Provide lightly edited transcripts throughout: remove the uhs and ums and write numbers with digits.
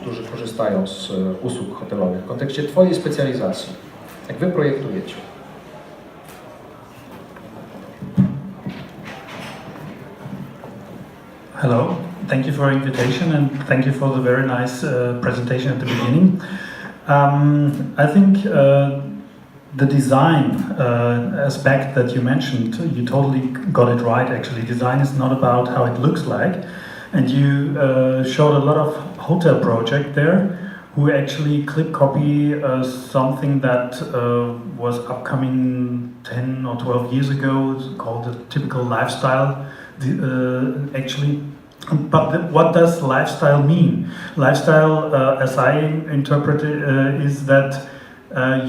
którzy korzystają z usług hotelowych w kontekście Twojej specjalizacji? Jak Wy projektujecie? Hello, thank you for your invitation and thank you for the very nice presentation at the beginning. I think the design aspect that you mentioned, you totally got it right actually. Design is not about how it looks like, and you showed a lot of hotel project there who actually clip copy something that was upcoming 10 or 12 years ago. It's called the typical lifestyle actually. But what does lifestyle mean? Lifestyle, as I interpret it, is that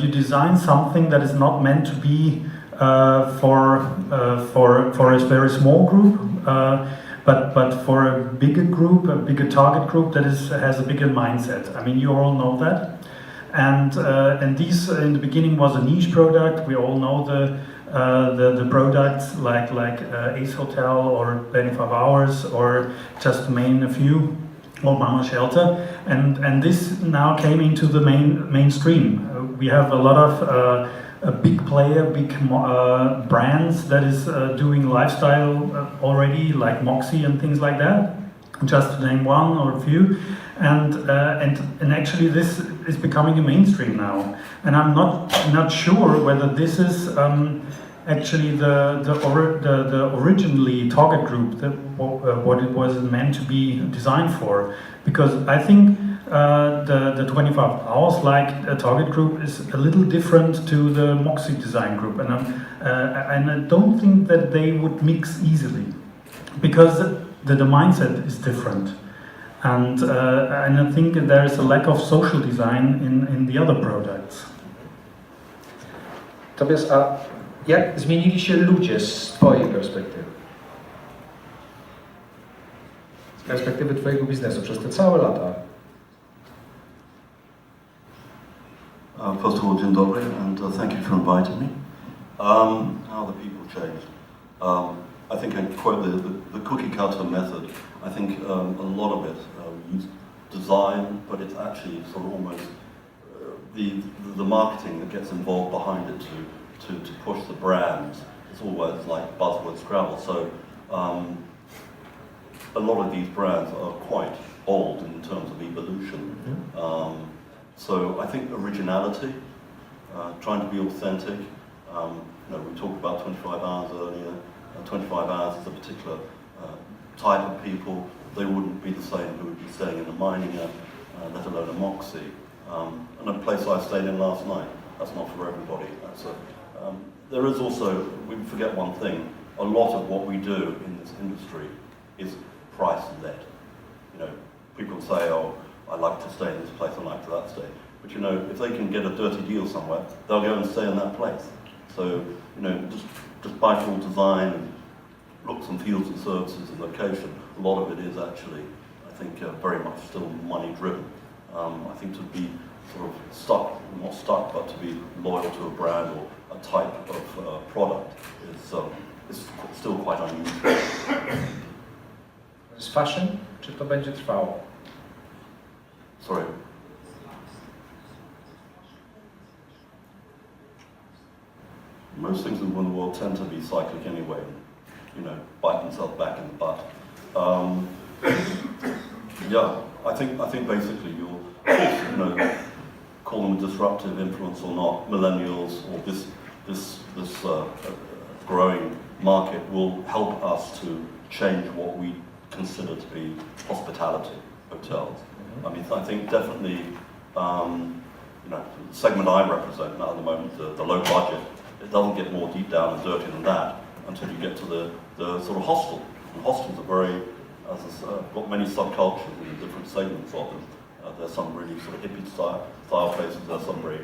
you design something that is not meant to be for a very small group, but for a bigger group, a bigger target group that has a bigger mindset. I mean, you all know that. And these in the beginning was a niche product. We all know the products like Ace Hotel or 25 Hours or just to name a few, or Mama Shelter, and this now came into the mainstream. We have a lot of a big player, big brands that is doing lifestyle already, like Moxie and things like that, just to name one or a few. And actually this is becoming a mainstream now, and I'm not sure whether this is actually the originally target group, what it was meant to be designed for, because I think the 25 Hours like a target group is a little different to the Moxie design group, and I don't think that they would mix easily, because the mindset is different. And I think there is a lack of social design in the other products. Tobias, a jak zmienili się ludzie z Twojej perspektywy? Z perspektywy Twojego biznesu przez te całe lata? First of all, dzień dobry, and thank you for inviting me. How the people changed. I think I quote the cookie cutter method. I think a lot of it we use design, but it's actually sort of almost the marketing that gets involved behind it to push the brands. It's always like buzzword scrabble. So a lot of these brands are quite old in terms of evolution. So I think originality, trying to be authentic. We talked about 25 Hours earlier. 25 Hours is a particular type of people. They wouldn't be the same who would be staying in a mining let alone a Moxie. And a place I stayed in last night, that's not for everybody. There is also, we forget one thing, a lot of what we do in this industry is price-led. People say, oh, I like to stay in this place, I like to that stay. But if they can get a dirty deal somewhere, they'll go and stay in that place. So, just by full design and looks and feels and services and location, a lot of it is actually, I think, very much still money-driven. I think to be sort of stuck, not stuck, but to be loyal to a brand or a type of product is still quite unusual. Z fashion, czy to będzie trwało? Sorry. Most things in the world tend to be cyclic anyway, bite themselves back in the butt. Yeah, I think basically you'll, call them a disruptive influence or not, millennials or this growing market will help us to change what we consider to be hospitality hotels. I mean, I think definitely, the segment I represent now at the moment, the low budget, it doesn't get more deep down and dirty than that until you get to the sort of hostel. And hostels are very, got many subcultures and different segments of them. There's some really sort of hippie style places, there's some very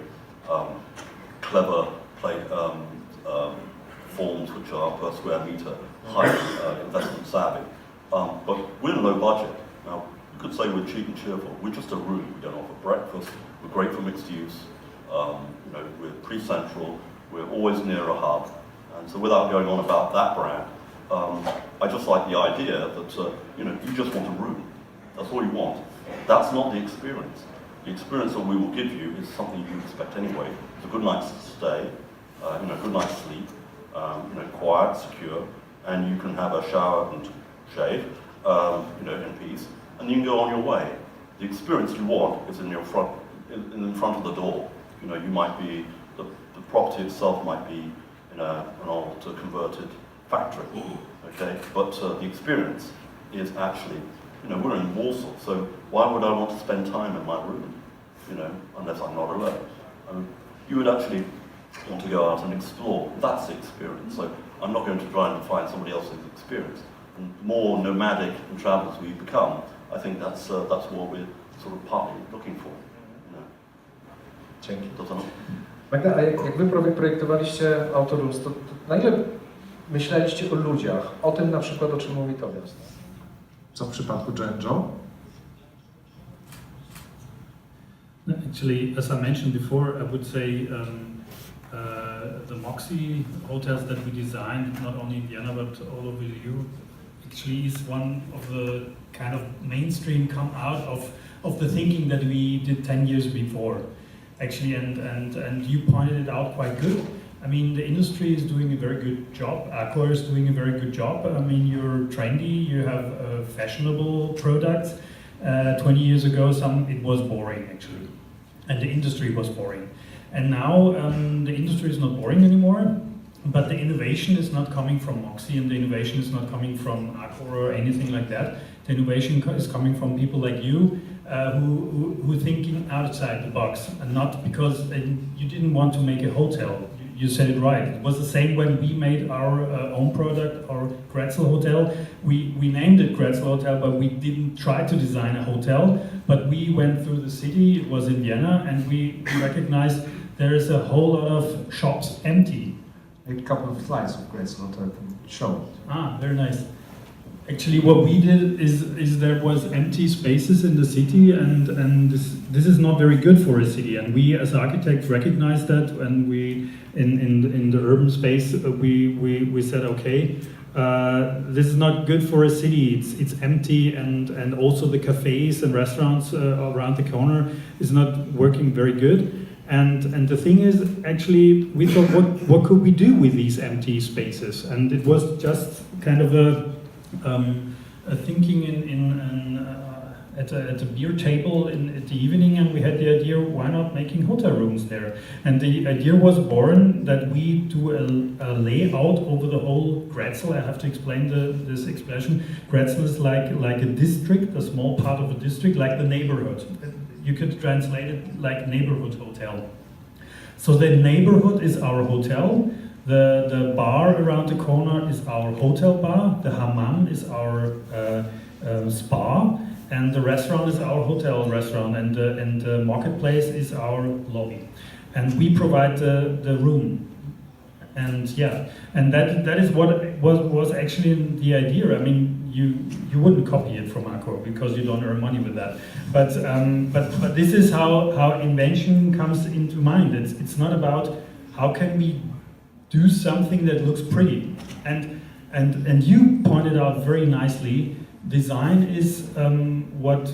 clever forms which are per square meter, high investment savvy. But we're low budget. Now, you could say we're cheap and cheerful. We're just a room. We don't offer breakfast. We're great for mixed use. We're pre-central. We're always near a hub. And so without going on about that brand, I just like the idea that, you just want a room. That's all you want. That's not the experience. The experience that we will give you is something you expect anyway. It's a good night's stay, good night's sleep, quiet, secure, and you can have a shower and shave, in peace, and you can go on your way. The experience you want is in front of the door. You might be, the property itself might be in an old converted factory, okay? But the experience is actually, we're in Warsaw, so why would I want to spend time in my room, unless I'm not alone? You would actually want to go out and explore. That's the experience. So I'm not going to try and find somebody else's experience. And the more nomadic and travellers we become, I think that's what we're sort of partly looking for. Dzięki. To co? Magda, a jak wy projektowaliście Autorooms, to na ile myśleliście o ludziach? O tym na przykład, o czym mówi Tobias. Co w przypadku Joe? Actually, as I mentioned before, I would say the Moxie hotels that we designed, not only in Vienna but all over Europe, actually is one of the kind of mainstream come out of the thinking that we did 10 years before. Actually, and you pointed it out quite good. I mean, the industry is doing a very good job. Accor is doing a very good job. I mean, you're trendy, you have fashionable products. 20 years ago, it was boring actually, and the industry was boring. And now the industry is not boring anymore, but the innovation is not coming from Moxie, and the innovation is not coming from Accor or anything like that. The innovation is coming from people like you, who thinking outside the box, and not because you didn't want to make a hotel. You said it right. It was the same when we made our own product, our Grätzl Hotel. We named it Grätzl Hotel, but we didn't try to design a hotel. But we went through the city, it was in Vienna, and we recognized there is a whole lot of shops empty. A couple of slides of Grätzl Hotel can show. Ah, very nice. Actually, what we did is there was empty spaces in the city, and this is not very good for a city. And we, as architects, recognized that, and we in the urban space we said, okay, this is not good for a city. It's empty, and also the cafes and restaurants around the corner is not working very good. And the thing is, actually, we thought, what could we do with these empty spaces? And it was just kind of a thinking at a beer table at the evening, and we had the idea, why not making hotel rooms there? And the idea was born that we do a layout over the whole Grätzl. I have to explain this expression. Grätzl is like a district, a small part of a district, like the neighborhood. You could translate it like neighborhood hotel. So the neighborhood is our hotel. The bar around the corner is our hotel bar, the hammam is our spa, and the restaurant is our hotel restaurant, and the marketplace is our lobby. And we provide the room. And yeah, and that is what was actually the idea. I mean, you wouldn't copy it from Accor because you don't earn money with that. But this is how invention comes into mind. It's not about how can we do something that looks pretty, and you pointed out very nicely. Design is what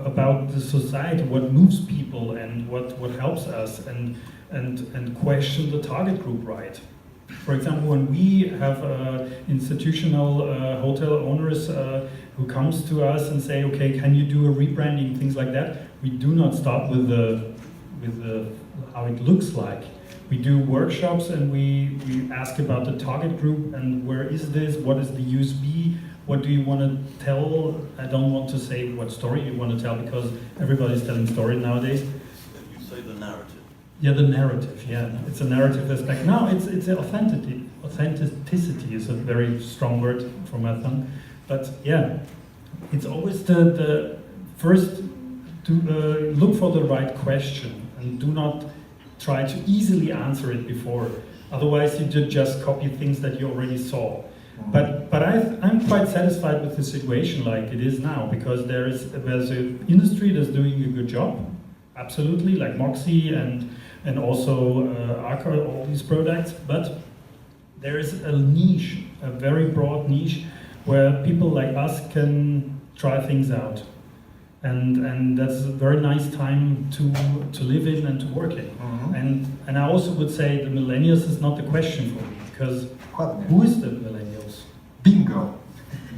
about the society, what moves people, and what helps us, and question the target group right. For example, when we have institutional hotel owners who comes to us and say, okay, can you do a rebranding, things like that, we do not start with the how it looks like. We do workshops, and we ask about the target group and where is this, what is the USB, what do you want to tell? I don't want to say what story you want to tell because everybody's telling stories nowadays. You say the narrative. Yeah, the narrative, yeah. It's a narrative aspect. No, it's authenticity. Authenticity is a very strong word for my tongue. But yeah, it's always the first to look for the right question and do not try to easily answer it before. Otherwise, you just copy things that you already saw. But I'm quite satisfied with the situation like it is now, because there's an industry that's doing a good job, absolutely, like Moxie and also Accor, all these products. But there is a niche, a very broad niche, where people like us can try things out. And that's a very nice time to live in and to work in. And I also would say the millennials is not the question for me, because Dokładnie. who is the millennials? Bingo.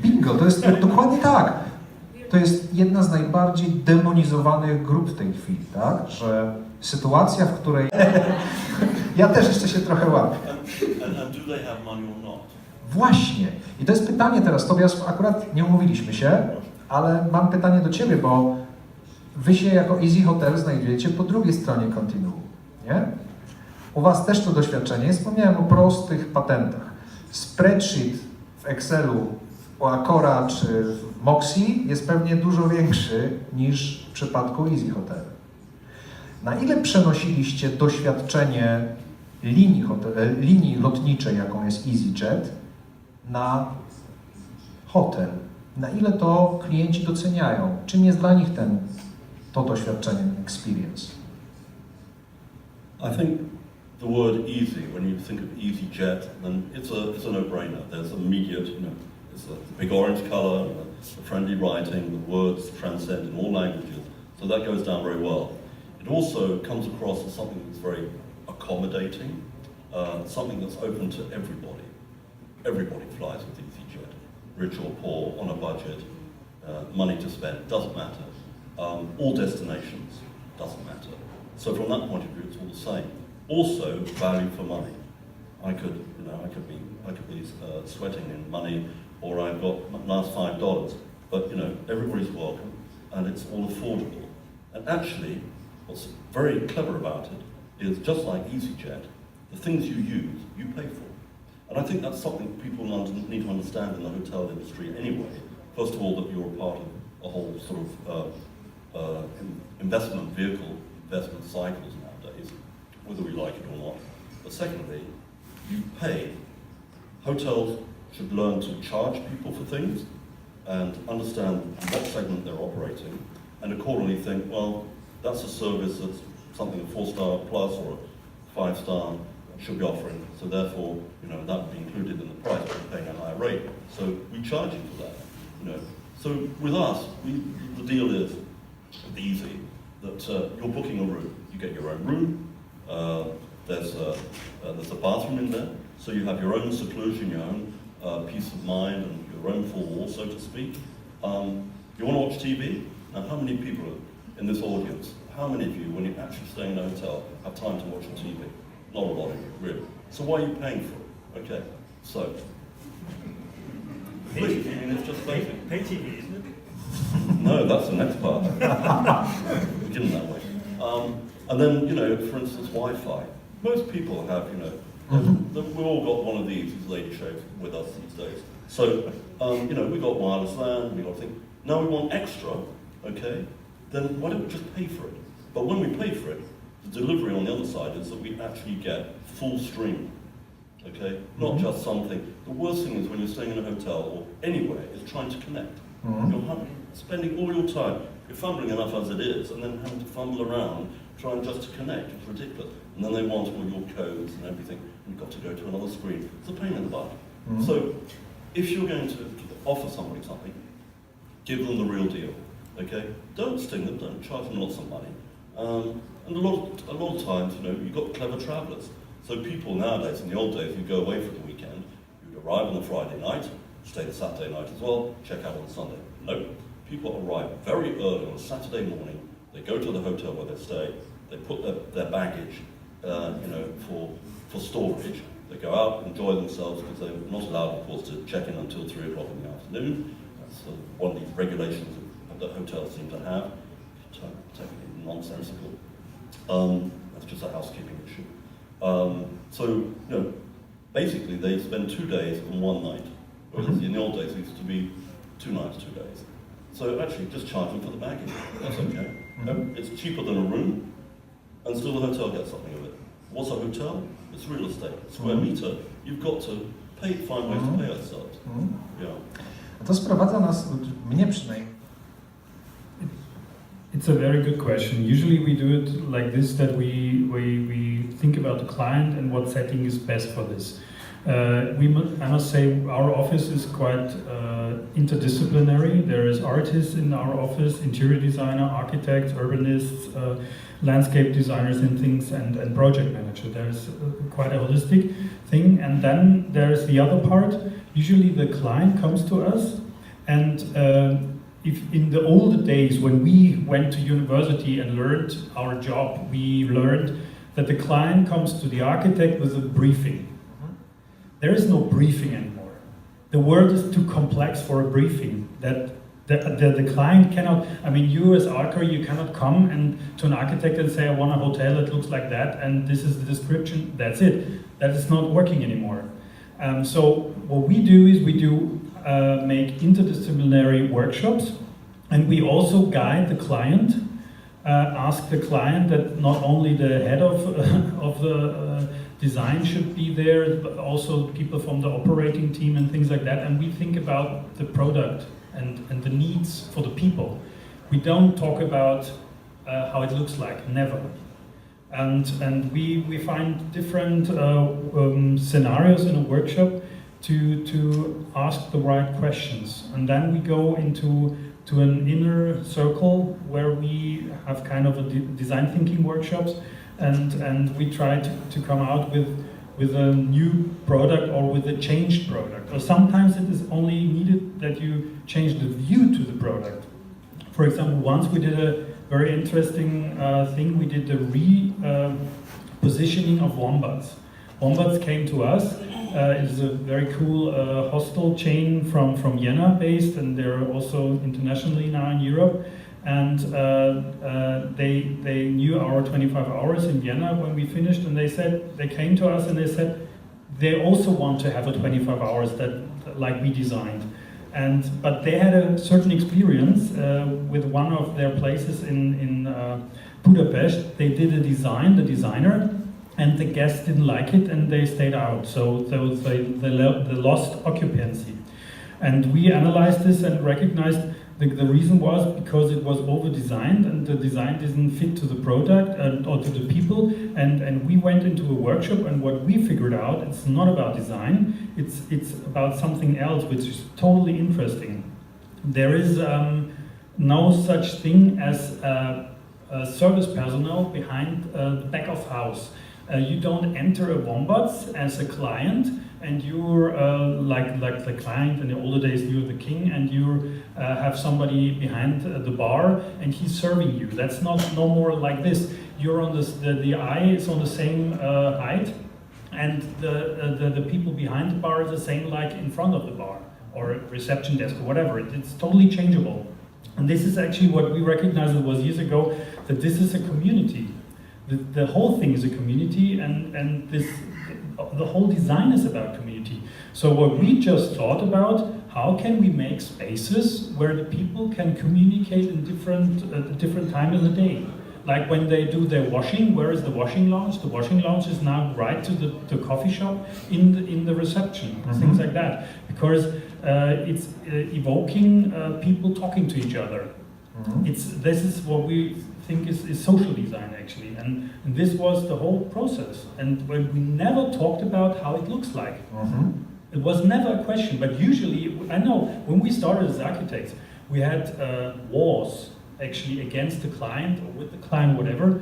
Bingo, to jest dokładnie tak. To jest jedna z najbardziej demonizowanych grup w tej chwili, tak? Że sytuacja, w której... Ja też jeszcze się trochę łapię. And do they have money or not? Właśnie. I to jest pytanie teraz, Tobias, akurat nie umówiliśmy się, ale mam pytanie do Ciebie, bo Wy się jako Easy Hotel znajdujecie po drugiej stronie kontinuum, nie? U Was też to doświadczenie. Wspomniałem o prostych patentach. Spreadsheet w Excelu, u Accora czy w Moxie jest pewnie dużo większy niż w przypadku Easy Hotel. Na ile przenosiliście doświadczenie linii lotniczej, jaką jest EasyJet, na hotel? Na ile to klienci doceniają? Czym jest dla nich to doświadczenie, experience? I think the word easy, when you think of EasyJet, then it's a no-brainer. There's immediate, it's a big orange colour, the friendly writing, the words transcend in all languages, so that goes down very well. It also comes across as something that's very accommodating, something that's open to everybody. Everybody flies with EasyJet, rich or poor, on a budget, money to spend, doesn't matter. All destinations, doesn't matter. So from that point of view, it's all the same. Also, value for money. I could be sweating in money, or I've got last $5, but everybody's welcome, and it's all affordable. And actually, what's very clever about it is just like EasyJet, the things you use, you pay for. And I think that's something people need to understand in the hotel industry anyway. First of all, that you're a part of a whole sort of investment vehicle, investment cycles nowadays, whether we like it or not. But secondly, you pay. Hotels should learn to charge people for things and understand what segment they're operating, and accordingly think, well, that's a service that's something a 4-star plus or a 5-star should be offering, so therefore, that would be included in the price, but we're paying a higher rate. So we charge you for that, So with us, the deal is easy, that you're booking a room. You get your own room, there's a bathroom in there, so you have your own seclusion, your own peace of mind, and your own four walls, so to speak. You want to watch TV? Now, how many people in this audience, how many of you, when you're actually staying in a hotel, have time to watch a TV? Not a lot of you, really. So why are you paying for it? Okay, so. Please, it's just basic. Pay TV, isn't it? No, that's the next part. Begin that way. And then, for instance, Wi-Fi. Most people have, we've all got one of these lady shades with us these days. So, we've got wireless LAN, we've got things. Now we want extra, okay? Then why don't we just pay for it? But when we pay for it, the delivery on the other side is that we actually get full stream, okay? Not just something. The worst thing is when you're staying in a hotel or anywhere is trying to connect. You're spending all your time, you're fumbling enough as it is, and then having to fumble around trying just to connect. It's ridiculous. And then they want all your codes and everything, and you've got to go to another screen. It's a pain in the butt. So if you're going to offer somebody something, give them the real deal, okay? Don't sting them, don't charge them lots of money. And a lot of times, you've got clever travellers. So people nowadays, in the old days, you'd go away for the weekend, you'd arrive on a Friday night, stay the Saturday night as well, check out on Sunday. Nope. People arrive very early on a Saturday morning, they go to the hotel where they stay, they put their baggage, for storage, they go out, enjoy themselves, because they're not allowed, of course, to check in until 3 o'clock in the afternoon. That's one of these regulations that hotels seem to have. Technically nonsensical. That's just a housekeeping issue. So, basically they spend 2 days and 1 night, whereas in the old days it used to be 2 nights, 2 days. So actually just charge them for the baggage, that's okay. It's cheaper than a room, and still the hotel gets something of it. What's a hotel? It's real estate. Square meter, you've got to find ways to pay ourselves. Yeah. To sprowadza nas, mnie przynajmniej. It's a very good question. Usually we do it like this, that we think about the client and what setting is best for this. I must say our office is quite interdisciplinary. There is artists in our office, interior designer, architects, urbanists, landscape designers and things, and project manager. There's quite a holistic thing. And then there's the other part. Usually the client comes to us, and if in the older days when we went to university and learned our job, we learned that the client comes to the architect with a briefing. There is no briefing anymore. The word is too complex for a briefing. That the client cannot, I mean, you as architect, you cannot come and to an architect and say, I want a hotel that looks like that, and this is the description, that's it. That is not working anymore. So what we do is we do make interdisciplinary workshops, and we also guide the client, ask the client that not only the head of the design should be there, but also people from the operating team and things like that, and we think about the product and the needs for the people. We don't talk about how it looks like, never. And we find different scenarios in a workshop to ask the right questions. And then we go into an inner circle where we have kind of a design thinking workshops, and we try to come out with a new product or with a changed product. Or sometimes it is only needed that you change the view to the product. For example, once we did a very interesting thing. We did the repositioning of Wombats. Wombats came to us. It is a very cool hostel chain from Vienna based, and they're also internationally now in Europe. And they knew our 25 hours in Vienna when we finished, and they came to us and they said they also want to have a 25 hours that like we designed. But they had a certain experience with one of their places in Budapest. They did a design, the designer, and the guests didn't like it and they stayed out. So they lost occupancy. And we analyzed this and recognized the reason was because it was over-designed and the design didn't fit to the product or to the people. And we went into a workshop, and what we figured out, it's not about design, it's about something else which is totally interesting. There is no such thing as service personnel behind the back of house. You don't enter a Wombats as a client, and you're like the client in the older days, you're the king, and you have somebody behind the bar and he's serving you. That's no more like this. You're on the eye is on the same height, and the people behind the bar is the same like in front of the bar or reception desk or whatever. It's totally changeable. And this is actually what we recognized, it was years ago, that this is a community. The whole thing is a community, and the whole design is about community. So what we just thought about, how can we make spaces where the people can communicate in different time of the day? Like when they do their washing, where is the washing lounge? The washing lounge is now right to the coffee shop in the reception, things like that. Because it's evoking people talking to each other. This is what we think is social design actually, and this was the whole process. And when we never talked about how it looks like. It was never a question, but usually, I know, when we started as architects, we had wars actually against the client or with the client, whatever,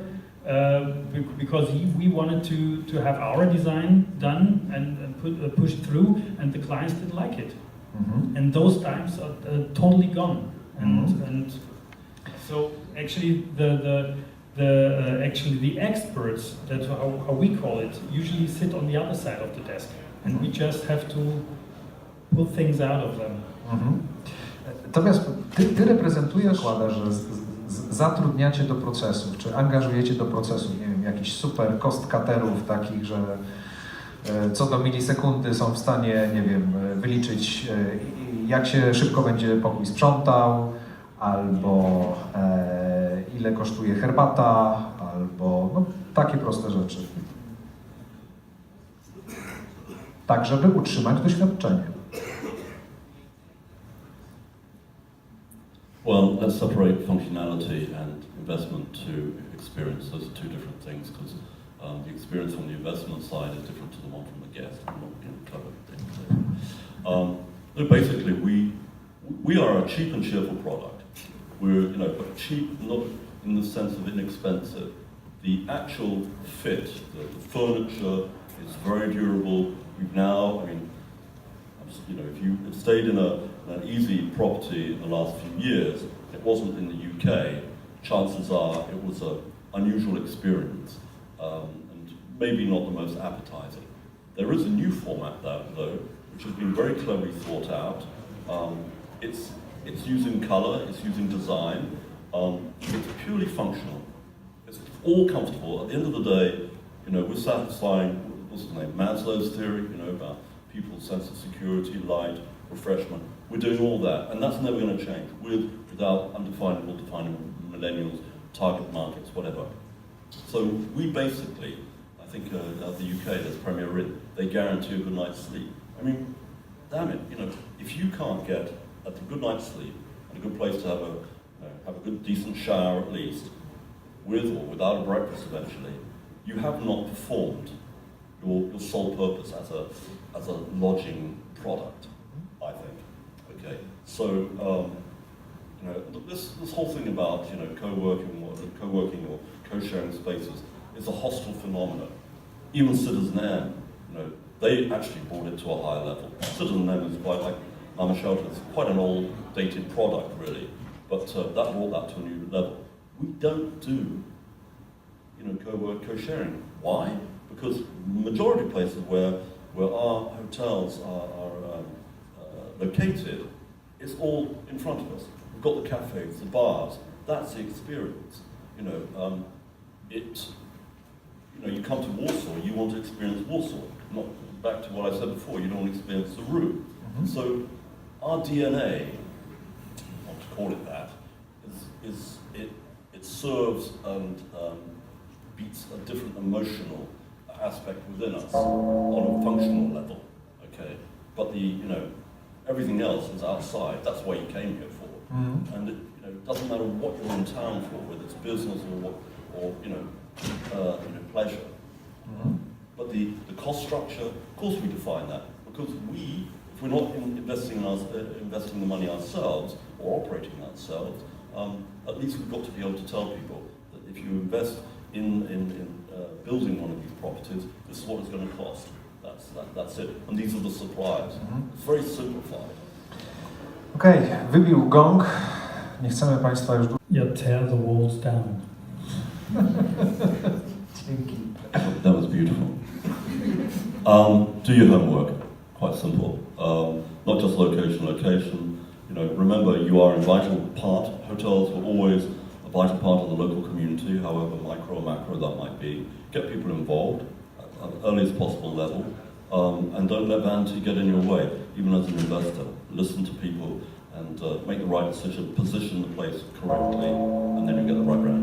because we wanted to have our design done and pushed through, and the clients didn't like it. And those times are totally gone. And so actually the experts, that's how we call it, usually sit on the other side of the desk, and we just have to pull things out of them. Natomiast ty reprezentujesz, Kłada, że zatrudniacie do procesów, czy angażujecie do procesu, nie wiem, jakichś super cost-cutterów takich, że co do milisekundy są w stanie, nie wiem, wyliczyć, jak się szybko będzie pokój sprzątał, albo ile kosztuje herbata, albo no, takie proste rzeczy. Tak, żeby utrzymać doświadczenie. Well, let's separate functionality and investment to experience. Those are two different things, because The experience on the investment side is different to the one from the guest. I'm not being clever. No, basically, we are a cheap and cheerful product. We're, but cheap not in the sense of inexpensive. The actual fit, the furniture is very durable. We've now, if you have stayed in an easy property in the last few years, it wasn't in the UK, chances are it was an unusual experience, and maybe not the most appetizing. There is a new format though, which has been very cleverly thought out. It's using color, it's using design, it's purely functional. It's all comfortable. At the end of the day, we're satisfying, what's the name, Maslow's theory, about people's sense of security, light, refreshment. We're doing all that, and that's never going to change, without undefinable, definable millennials, target markets, whatever. So we basically, I think the UK, there's Premier Inn, they guarantee a good night's sleep. Damn it, if you can't get a good night's sleep and a good place to have a good decent shower at least, with or without a breakfast eventually, you have not performed your sole purpose as a lodging product, I think. Okay, so this whole thing about co-working or co-sharing spaces is a hostile phenomenon. Even Citizen M, they actually brought it to a higher level. Citizen M is quite like Mama Shelter. It's quite an old, dated product, really, but that brought that to a new level. We don't do, co-sharing. Why? Because the majority of places where our hotels are located, it's all in front of us. We've got the cafes, the bars. That's the experience. You come to Warsaw, you want to experience Warsaw. Not back to what I said before. You don't want to experience the room. Mm-hmm. So our DNA, I want to call it that, it serves and beats a different emotional aspect within us on a functional level, okay? But everything else is outside. That's why you came here for. Mm-hmm. And it doesn't matter what you're in town for, whether it's business or pleasure. Mm-hmm. But the cost structure, of course we define that, because if we're not investing the money ourselves or operating ourselves, at least we've got to be able to tell people that if you invest in building one of these properties, this is what it's going to cost. That's it. And these are the suppliers. Mm-hmm. It's very simplified. Okej, wybił gong. Nie chcemy Państwa już... Yeah, tear the walls down. Dzięki. That was beautiful. Do your homework. Quite simple. Not just location. Remember you are a vital part. Hotels were always a vital part of the local community, however micro or macro that might be. Get people involved at the earliest possible level, and don't let vanity get in your way, even as an investor. Listen to people and make the right decision, position the place correctly, and then you get the right brand.